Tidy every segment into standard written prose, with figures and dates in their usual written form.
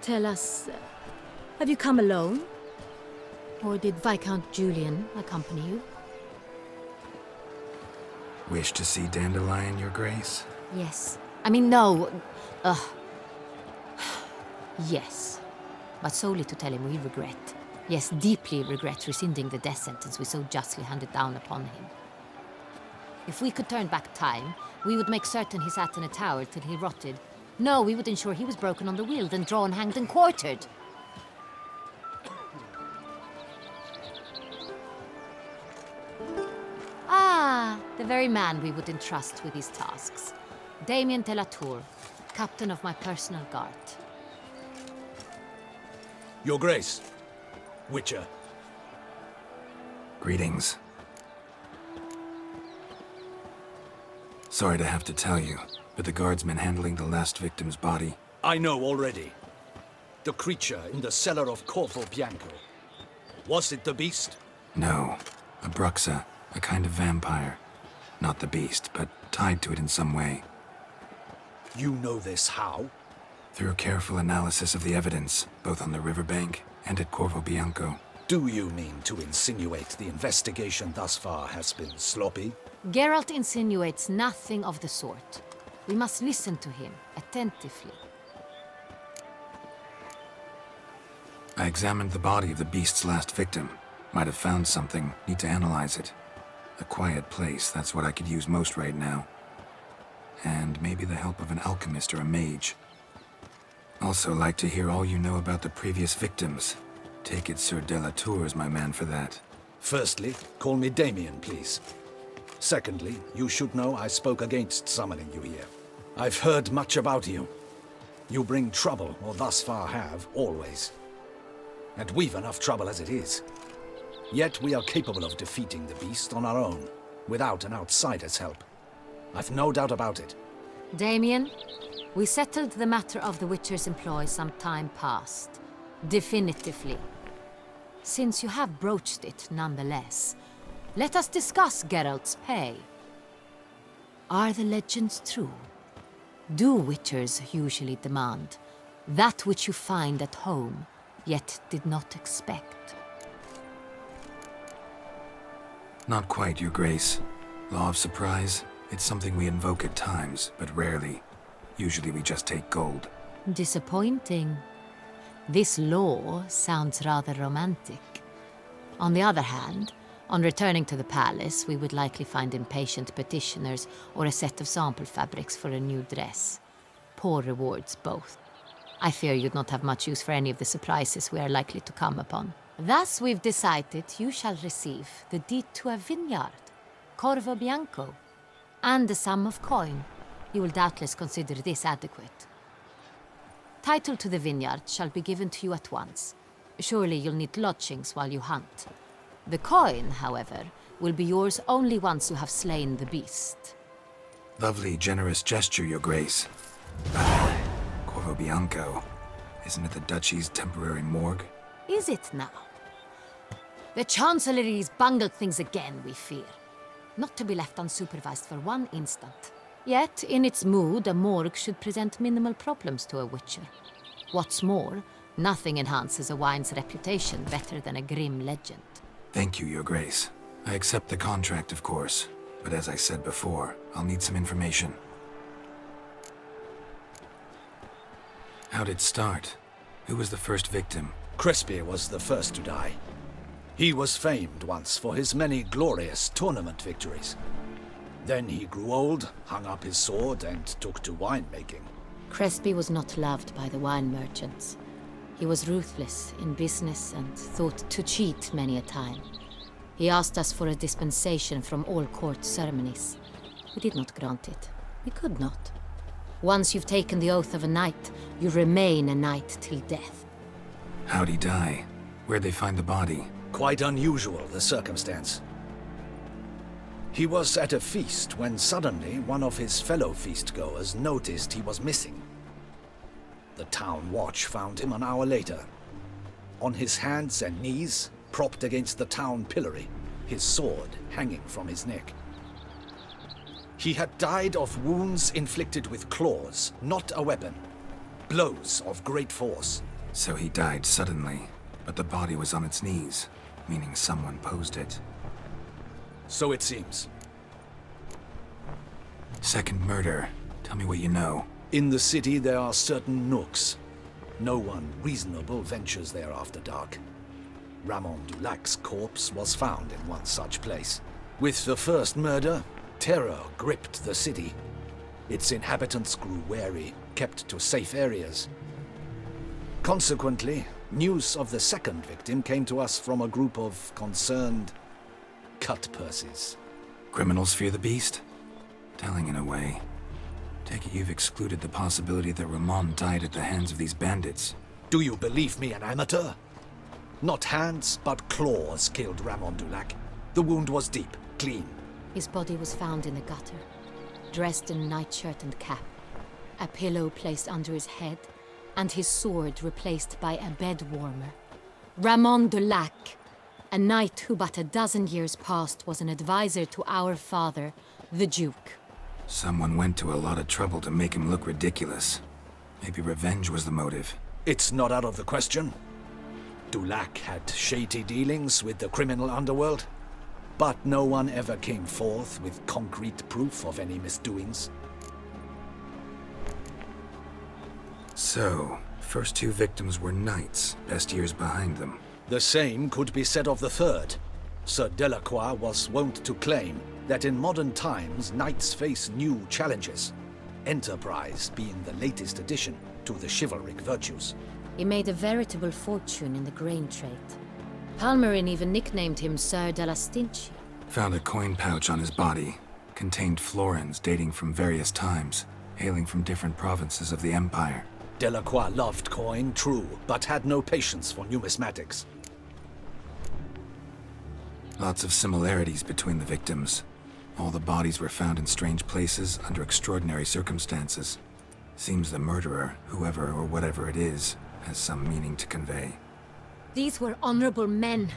Tell us, have you come alone? Or did Viscount Julian accompany you? Wish to see Dandelion, Your Grace? Yes. I mean, no. Yes. But solely to tell him we regret. Yes, deeply regret rescinding the death sentence we so justly handed down upon him. If we could turn back time, we would make certain he sat in a tower till he rotted. No, we would ensure he was broken on the wheel, then drawn, hanged, and quartered. Ah, the very man we would entrust with these tasks. Damien de la Tour, captain of my personal guard. Your Grace. Witcher. Greetings. Sorry to have to tell you, but the guardsmen handling the last victim's body... I know already. The creature in the cellar of Corvo Bianco. Was it the beast? No. A bruxa, a kind of vampire. Not the beast, but tied to it in some way. You know this how? Through careful analysis of the evidence, both on the riverbank and at Corvo Bianco. Do you mean to insinuate the investigation thus far has been sloppy? Geralt insinuates nothing of the sort. We must listen to him attentively. I examined the body of the beast's last victim. Might have found something, need to analyze it. A quiet place, that's what I could use most right now. And maybe the help of an alchemist or a mage. Also like to hear all you know about the previous victims. Take it Sir de la Tour is my man for that. Firstly, call me Damien, please. Secondly, you should know I spoke against summoning you here. I've heard much about you. You bring trouble, or thus far have, always. And we've enough trouble as it is. Yet we are capable of defeating the beast on our own, without an outsider's help. I've no doubt about it. Damien, we settled the matter of the Witcher's employ some time past. Definitively. Since you have broached it nonetheless, let us discuss Geralt's pay. Are the legends true? Do Witchers usually demand that which you find at home, yet did not expect? Not quite, Your Grace. Law of surprise, it's something we invoke at times, but rarely. Usually we just take gold. Disappointing. This law sounds rather romantic. On the other hand, on returning to the palace, we would likely find impatient petitioners or a set of sample fabrics for a new dress. Poor rewards, both. I fear you'd not have much use for any of the surprises we are likely to come upon. Thus, we've decided you shall receive the deed to a vineyard, Corvo Bianco, and the sum of coin. You will doubtless consider this adequate. Title to the vineyard shall be given to you at once. Surely you'll need lodgings while you hunt. The coin, however, will be yours only once you have slain the beast. Lovely, generous gesture, Your Grace. Corvo Bianco. Isn't it the Duchy's temporary morgue? Is it now? The Chancellery's bungled things again, we fear. Not to be left unsupervised for one instant. Yet, in its mood, a morgue should present minimal problems to a Witcher. What's more, nothing enhances a wine's reputation better than a grim legend. Thank you, Your Grace. I accept the contract, of course. But as I said before, I'll need some information. How'd it start? Who was the first victim? Crespi was the first to die. He was famed once for his many glorious tournament victories. Then he grew old, hung up his sword, and took to winemaking. Crespi was not loved by the wine merchants. He was ruthless in business and thought to cheat many a time. He asked us for a dispensation from all court ceremonies. We did not grant it. We could not. Once you've taken the oath of a knight, you remain a knight till death. How'd he die? Where'd they find the body? Quite unusual, the circumstance. He was at a feast when suddenly one of his fellow feastgoers noticed he was missing. The town watch found him an hour later. On his hands and knees, propped against the town pillory, his sword hanging from his neck. He had died of wounds inflicted with claws, not a weapon. Blows of great force. So he died suddenly, but the body was on its knees, meaning someone posed it. So it seems. Second murder. Tell me what you know. In the city there are certain nooks. No one reasonable ventures there after dark. Ramon Dulac's corpse was found in one such place. With the first murder, terror gripped the city. Its inhabitants grew wary, kept to safe areas. Consequently, news of the second victim came to us from a group of concerned cut-purses. Criminals fear the beast? Telling in a way. Take it you've excluded the possibility that Ramon died at the hands of these bandits. Do you believe me an amateur? Not hands, but claws killed Ramon Dulac. The wound was deep, clean. His body was found in the gutter, dressed in nightshirt and cap, a pillow placed under his head, and his sword replaced by a bed warmer. Ramon Dulac, a knight who but a dozen years past was an advisor to our father, the Duke. Someone went to a lot of trouble to make him look ridiculous. Maybe revenge was the motive. It's not out of the question. Dulac had shady dealings with the criminal underworld, but no one ever came forth with concrete proof of any misdoings. So, first two victims were knights, best years behind them. The same could be said of the third. Sir Delacroix was wont to claim that in modern times knights face new challenges, enterprise being the latest addition to the chivalric virtues. He made a veritable fortune in the grain trade. Palmerin even nicknamed him Sir de la Stinchi. Found a coin pouch on his body. Contained florins dating from various times, hailing from different provinces of the Empire. Delacroix loved coin, true, but had no patience for numismatics. Lots of similarities between the victims. All the bodies were found in strange places under extraordinary circumstances. Seems the murderer, whoever or whatever it is, has some meaning to convey. These were honorable men.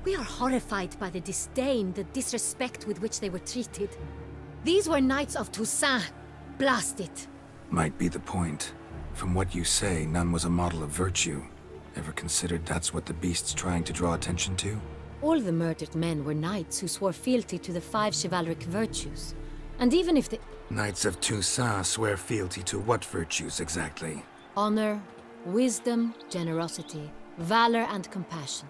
We are horrified by the disdain, the disrespect with which they were treated. These were knights of Toussaint. Blast it. Might be the point. From what you say, none was a model of virtue. Ever considered that's what the beast's trying to draw attention to? All the murdered men were knights who swore fealty to the 5 chivalric virtues. And even if the Knights of Toussaint swear fealty to what virtues exactly? honor, wisdom, generosity, valor, and compassion.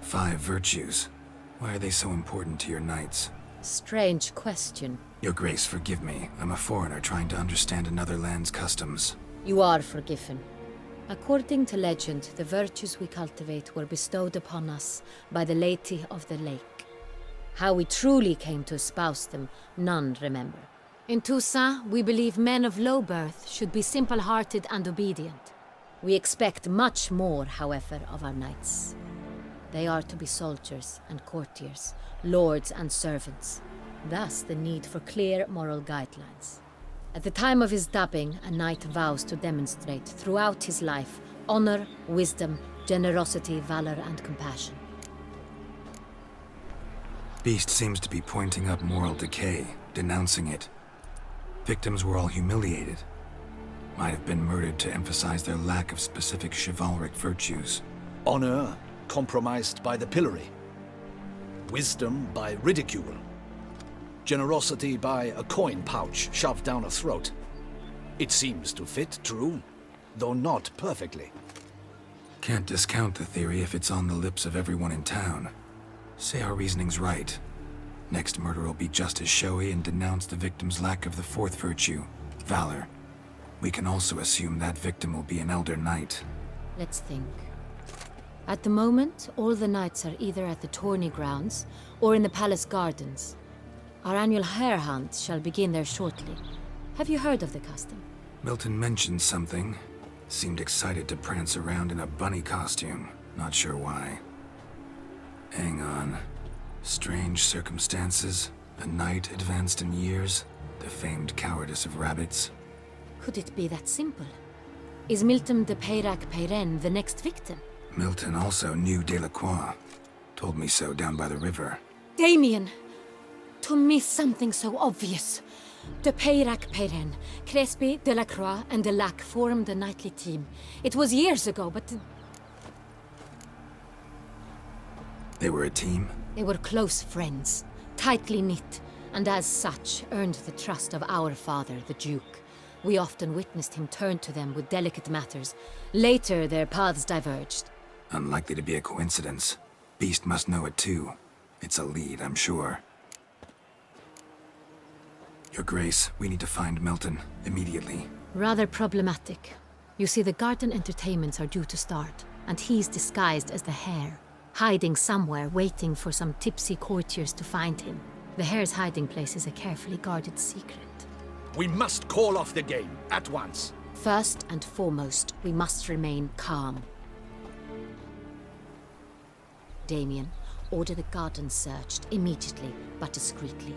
5 virtues. Why are they so important to your knights? Strange question. Your Grace, forgive me. I'm a foreigner trying to understand another land's customs. You are forgiven. According to legend, the virtues we cultivate were bestowed upon us by the Lady of the Lake. How we truly came to espouse them, none remember. In Toussaint, we believe men of low birth should be simple-hearted and obedient. We expect much more, however, of our knights. They are to be soldiers and courtiers, lords and servants. Thus the need for clear moral guidelines. At the time of his dubbing, a knight vows to demonstrate throughout his life honor, wisdom, generosity, valor, and compassion. Beast seems to be pointing up moral decay, denouncing it. Victims were all humiliated. Might have been murdered to emphasize their lack of specific chivalric virtues. Honor compromised by the pillory. Wisdom by ridicule. Generosity by a coin pouch shoved down a throat. It seems to fit, true, though not perfectly. Can't discount the theory if it's on the lips of everyone in town. Say our reasoning's right. Next murder will be just as showy and denounce the victim's lack of the 4th virtue, valor. We can also assume that victim will be an elder knight. Let's think. At the moment, all the knights are either at the tourney grounds or in the palace gardens. Our annual hare hunt shall begin there shortly. Have you heard of the custom? Milton mentioned something. Seemed excited to prance around in a bunny costume. Not sure why. Hang on. Strange circumstances. A knight advanced in years. The famed cowardice of rabbits. Could it be that simple? Is Milton de Peyrac-Peyren the next victim? Milton also knew Delacroix. Told me so down by the river. Damien! To miss something so obvious. De Peyrac Peyren, Crespi, Delacroix, and Delac formed a knightly team. It was years ago, but They were a team? they were close friends, tightly knit, and as such earned the trust of our father, the Duke. We often witnessed him turn to them with delicate matters. Later, their paths diverged. Unlikely to be a coincidence. Beast must know it too. It's a lead, I'm sure. Your Grace, we need to find Milton, immediately. Rather problematic. You see, the garden entertainments are due to start, and he's disguised as the Hare, hiding somewhere, waiting for some tipsy courtiers to find him. The Hare's hiding place is a carefully guarded secret. We must call off the game, at once. First and foremost, we must remain calm. Damien, order the garden searched immediately, but discreetly.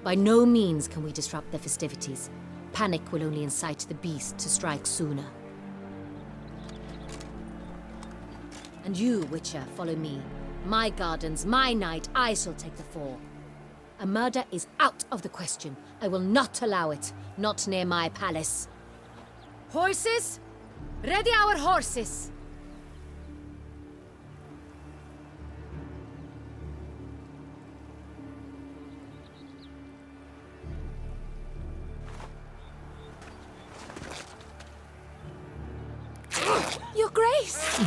By no means can we disrupt the festivities. Panic will only incite the beast to strike sooner. And you, Witcher, follow me. My gardens, my night, I shall take the fall. A murder is out of the question. I will not allow it. Not near my palace. Horses? Ready our horses! Your Grace!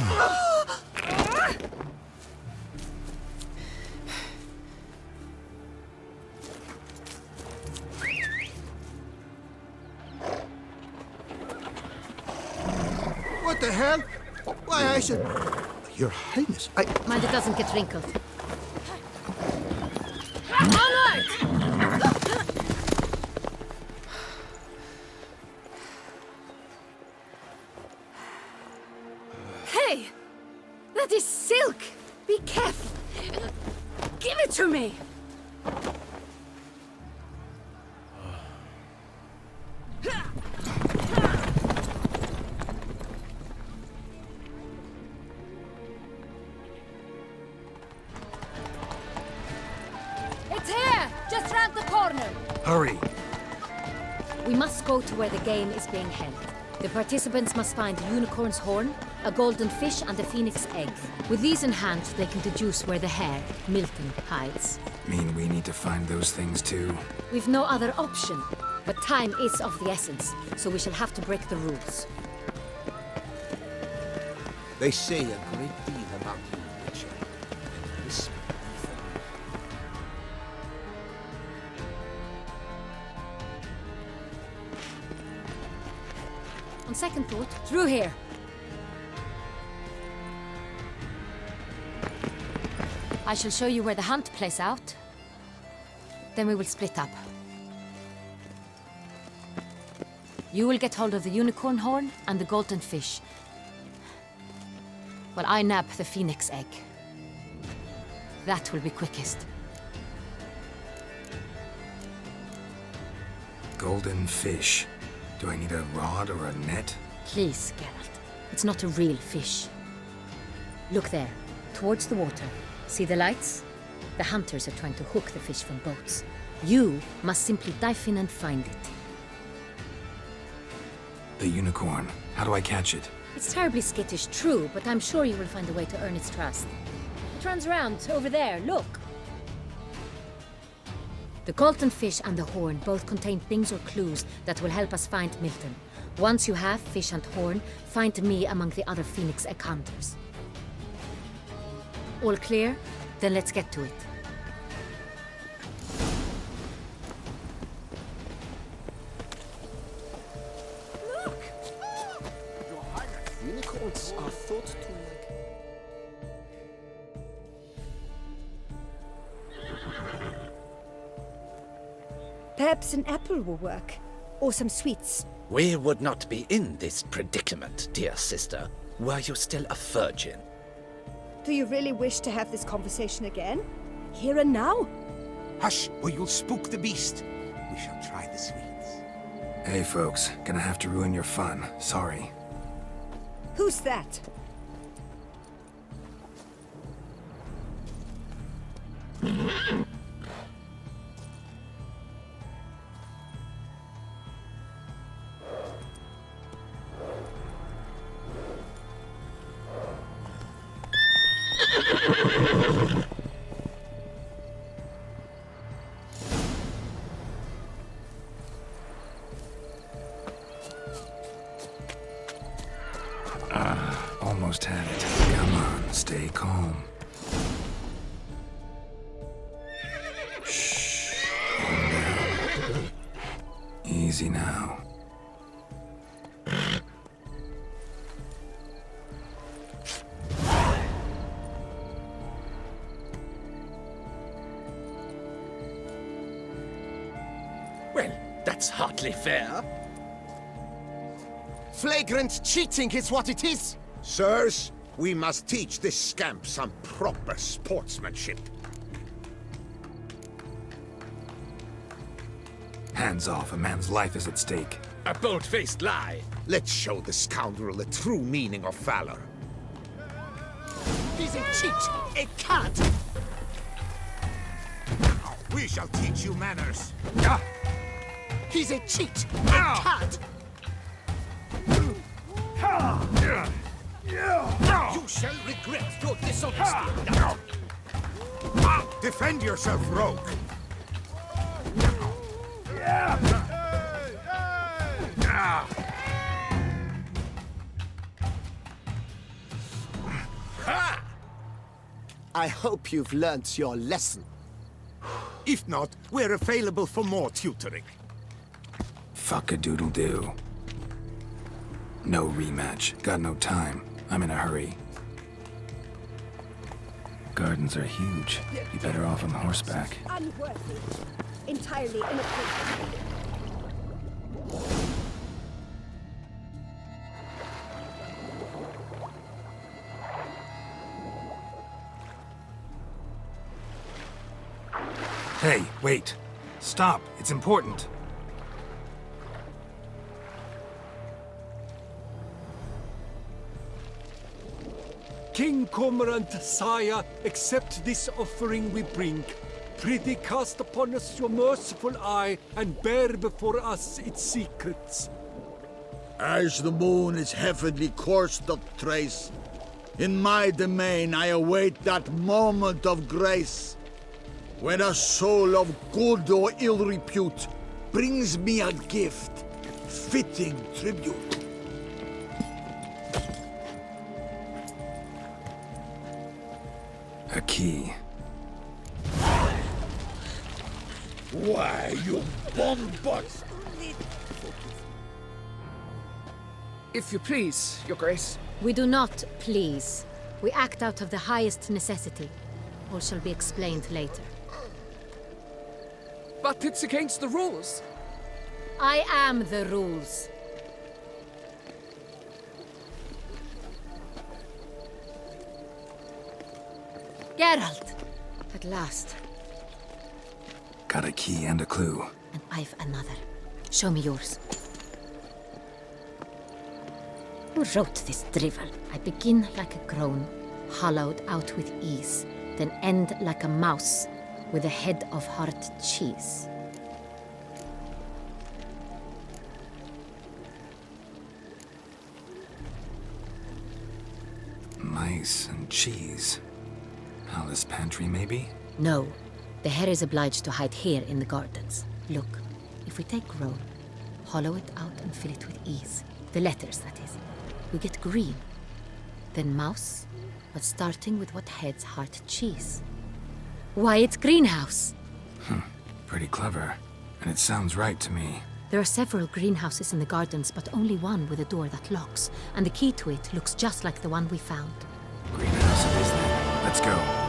What the hell? Why, I said... Your Highness, Mind it doesn't get wrinkled. Onward! Hey! That is silk! Be careful! Give it to me! It's here! Just round the corner! hurry. We must go to where the game is being held. The participants must find a unicorn's horn, a golden fish, and a phoenix egg. With these in hand, they can deduce where the Hare, Milton, hides. Mean we need to find those things too? We've no other option. But time is of the essence, so we shall have to break the rules. They say a great deal about you, Witcher. Whisper ether. On second thought, through here. I shall show you where the hunt plays out. Then we will split up. You will get hold of the unicorn horn and the golden fish. While I nab the phoenix egg. That will be quickest. Golden fish. Do I need a rod or a net? Please, Geralt. It's not a real fish. Look there, towards the water. See the lights? The hunters are trying to hook the fish from boats. You must simply dive in and find it. The unicorn. How do I catch it? It's terribly skittish, true, but I'm sure you will find a way to earn its trust. It runs around over there, look. The golden fish and the horn both contain things or clues that will help us find Milton. Once you have fish and horn, find me among the other phoenix egg hunters. All clear? Then let's get to it. Unicorns are thought to like... Perhaps an apple will work. Or some sweets. We would not be in this predicament, dear sister, were you still a virgin. Do you really wish to have this conversation again? Here and now? Hush, or you'll spook the beast. We shall try the sweets. Hey folks, gonna have to ruin your fun. Sorry. Who's that? Almost had it. Come on, stay calm. Shh. Calm down. Easy now. Well, that's hardly fair. Flagrant cheating is what it is! Sirs, we must teach this scamp some proper sportsmanship. Hands off, a man's life is at stake. A bold-faced lie. Let's show the scoundrel the true meaning of valor. He's a cheat! A cad! We shall teach you manners. He's a cheat! A cad! You shall regret your dishonesty. Defend yourself, rogue. I hope you've learnt your lesson. If not, we're available for more tutoring. Fuck-a-doodle-doo. No rematch. Got no time. I'm in a hurry. Gardens are huge. Be better off on horseback. Unworthy. Entirely inappropriate. Hey, wait. Stop. It's important. King Cormorant, sire, accept this offering we bring. Prithee cast upon us your merciful eye, and bear before us its secrets. As the moon its heavenly course doth trace, in my domain I await that moment of grace, when a soul of good or ill repute brings me a gift, fitting tribute. A key. Why, you bumbucks! If you please, Your Grace. We do not please. We act out of the highest necessity. All shall be explained later. But it's against the rules. I am the rules. Geralt! At last. Got a key and a clue. And I've another. Show me yours. Who wrote this drivel? I begin like a crone, hollowed out with ease, then end like a mouse, with a head of hard cheese. Mice and cheese. Palace pantry, maybe? No. The Hare is obliged to hide here in the gardens. Look, if we take Rome, hollow it out and fill it with ease. The letters, that is. We get green. Then mouse, but starting with what heads heart cheese. Why, it's greenhouse! Pretty clever. And it sounds right to me. There are several greenhouses in the gardens, but only one with a door that locks, and the key to it looks just like the one we found. Greenhouse it is then. Let's go.